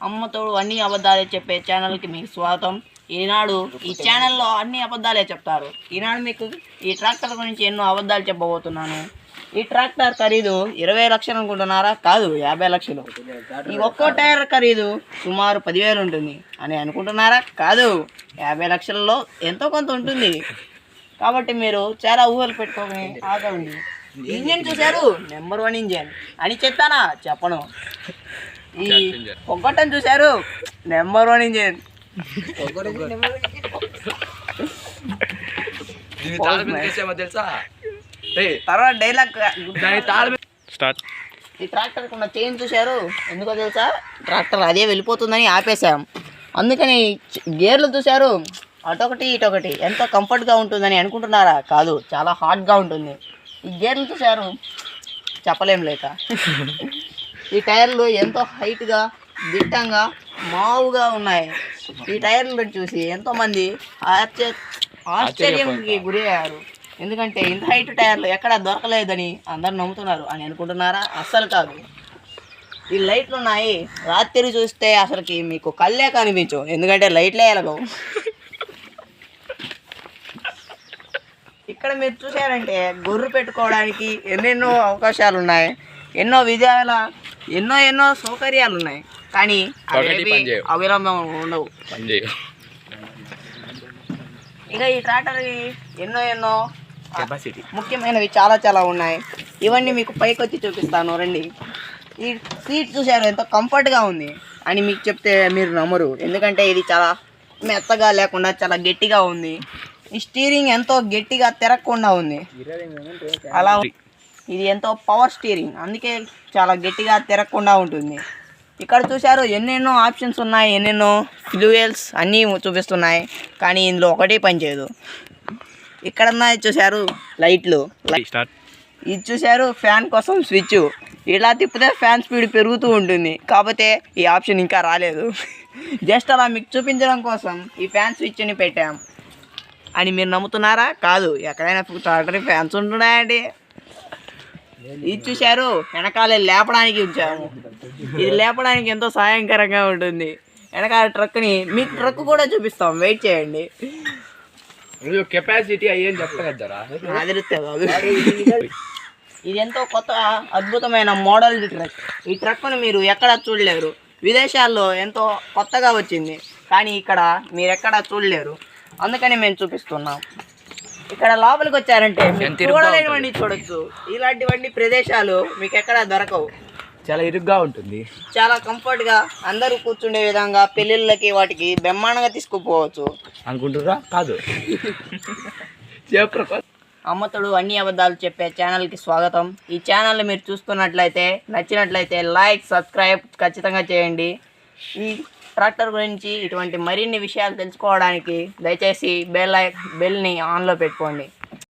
అమ్మతోడు అన్ని అబద్ధాలే చెప్పే ఛానల్కి మీకు స్వాగతం. ఈనాడు ఈ ఛానల్లో అన్ని అబద్ధాలే చెప్తారు. ఈనాడు మీకు ఈ ట్రాక్టర్ గురించి ఎన్నో అబద్ధాలు చెప్పబోతున్నాను. ఈ ట్రాక్టర్ ఖరీదు 20 లక్షలు అనుకుంటున్నారా? కాదు, 50 లక్షలు. ఈ ఒక్కో టైర్ ఖరీదు సుమారు 10,000 ఉంటుంది అని అనుకుంటున్నారా? కాదు, 50 లక్షలలో ఎంతో కొంత ఉంటుంది. కాబట్టి మీరు చాలా ఊహలు పెట్టుకోని ఆగండి. ఇంజిన్ చూశారు, నెంబర్ 1 ఇంజిన్ అని చెప్పానా? చెప్పను. ఈ పొగ్గటం చూశారు, నెంబర్ 1 ఇంజిన్. తర్వాత డైలాగ్ ఈ ట్రాక్టర్ ఉన్న చైన్ చూశారు, ఎందుకో తెలుసా? ట్రాక్టర్ అదే వెళ్ళిపోతుందని ఆపేసాం. అందుకని గేర్లు చూశారు, అటొకటి ఇటొకటి. ఎంతో కంఫర్ట్గా ఉంటుందని అనుకుంటున్నారా? కాదు, చాలా హార్డ్గా ఉంటుంది. ఈ గేర్లు చూశారు, చెప్పలేం లేక. ఈ టైర్లు ఎంతో హైట్గా దిట్టంగా మావుగా ఉన్నాయి. ఈ టైర్లను చూసి ఎంతోమంది ఆశ్చర్యంకి గురి అయ్యారు. ఎందుకంటే ఇంత హైట్ టైర్లు ఎక్కడ దొరకలేదని అందరు నమ్ముతున్నారు అని అనుకుంటున్నారా? అస్సలు కాదు. ఈ లైట్లు ఉన్నాయి, రాత్రి చూస్తే అసలుకి మీకు కళ్ళే కనిపించు, ఎందుకంటే లైట్లే ఎలగవు. ఇక్కడ మీరు చూసారంటే గొర్రె పెట్టుకోవడానికి ఎన్నెన్నో అవకాశాలు ఉన్నాయి, ఎన్నో విధాల ఎన్నో సౌకర్యాలు ఉన్నాయి. కానీ అవిలంబం ఉండవు. ఇక ఈ ట్రాక్టర్కి ఎన్నో ముఖ్యమైనవి చాలా ఉన్నాయి. ఇవన్నీ మీకు పైకి వచ్చి చూపిస్తాను రండి. ఈ సీట్ చూశారు, ఎంతో కంఫర్ట్గా ఉంది అని మీకు చెప్తే మీరు నమ్మరు. ఎందుకంటే ఇది చాలా మెత్తగా లేకుండా చాలా గట్టిగా ఉంది. ఈ స్టీరింగ్ ఎంతో గట్టిగా తిరగకుండా ఉంది. అలా ఇది ఎంతో పవర్ స్టీరింగ్, అందుకే చాలా గట్టిగా తిరగకుండా ఉంటుంది. ఇక్కడ చూశారు, ఎన్నెన్నో ఆప్షన్స్ ఉన్నాయి, ఎన్నెన్నో ఫ్యూయల్స్ అన్నీ చూపిస్తున్నాయి. కానీ ఇందులో ఒకటి పనిచేయదు. ఇక్కడ చూశారు లైట్లు, ఇది చూశారు ఫ్యాన్ కోసం స్విచ్. ఇలా తిప్పితే ఫ్యాన్ స్పీడ్ పెరుగుతూ ఉంటుంది. కాకపోతే ఈ ఆప్షన్ ఇంకా రాలేదు. జస్ట్ అలా మీకు చూపించడం కోసం ఈ ఫ్యాన్ స్విచ్ని పెట్టాం అని మీరు నమ్ముతున్నారా? కాదు, ఎక్కడైనా ట్రాక్టర్ ఫ్యాన్స్ ఉంటున్నాయండి. ఇది చూశారు, వెనకాలే లేపడానికి ఉంచాము. ఇది లేపడానికి ఎంతో సహాయకరంగా ఉంటుంది. వెనకాల ట్రక్ని మీకు ట్రక్ కూడా చూపిస్తాం, వెయిట్ చేయండి. కెపాసిటీ అయ్యేం చెప్తారా? ఇది ఎంతో కొత్త అద్భుతమైన మోడల్ ట్రక్. ఈ ట్రక్ను మీరు ఎక్కడా చూడలేరు. విదేశాల్లో ఎంతో కొత్తగా వచ్చింది, కానీ ఇక్కడ మీరు ఎక్కడా చూడలేరు. అందుకని మేము చూపిస్తున్నాం. ఇక్కడ లోపలికి వచ్చారంటే చూడలేనివన్నీ చూడొచ్చు. ఇలాంటివన్నీ ప్రదేశాలు మీకు ఎక్కడా దొరకవు. చాలా ఇరుగ్గా ఉంటుంది, చాలా కంఫర్ట్గా అందరూ కూర్చుండే విధంగా పెళ్ళిళ్ళకి వాటికి బ్రహ్మాండంగా తీసుకుపోవచ్చు అనుకుంటురా? కాదు. అమ్మతోడు అన్ని అబద్ధాలు చెప్పే ఛానల్కి స్వాగతం. ఈ ఛానల్ని మీరు చూస్తున్నట్లయితే నచ్చినట్లయితే లైక్, సబ్స్క్రైబ్ ఖచ్చితంగా చేయండి. ఈ ట్రాక్టర్ గురించి ఇటువంటి మరిన్ని విషయాలు తెలుసుకోవడానికి దయచేసి బెల్ని ఆన్లో పెట్టుకోండి.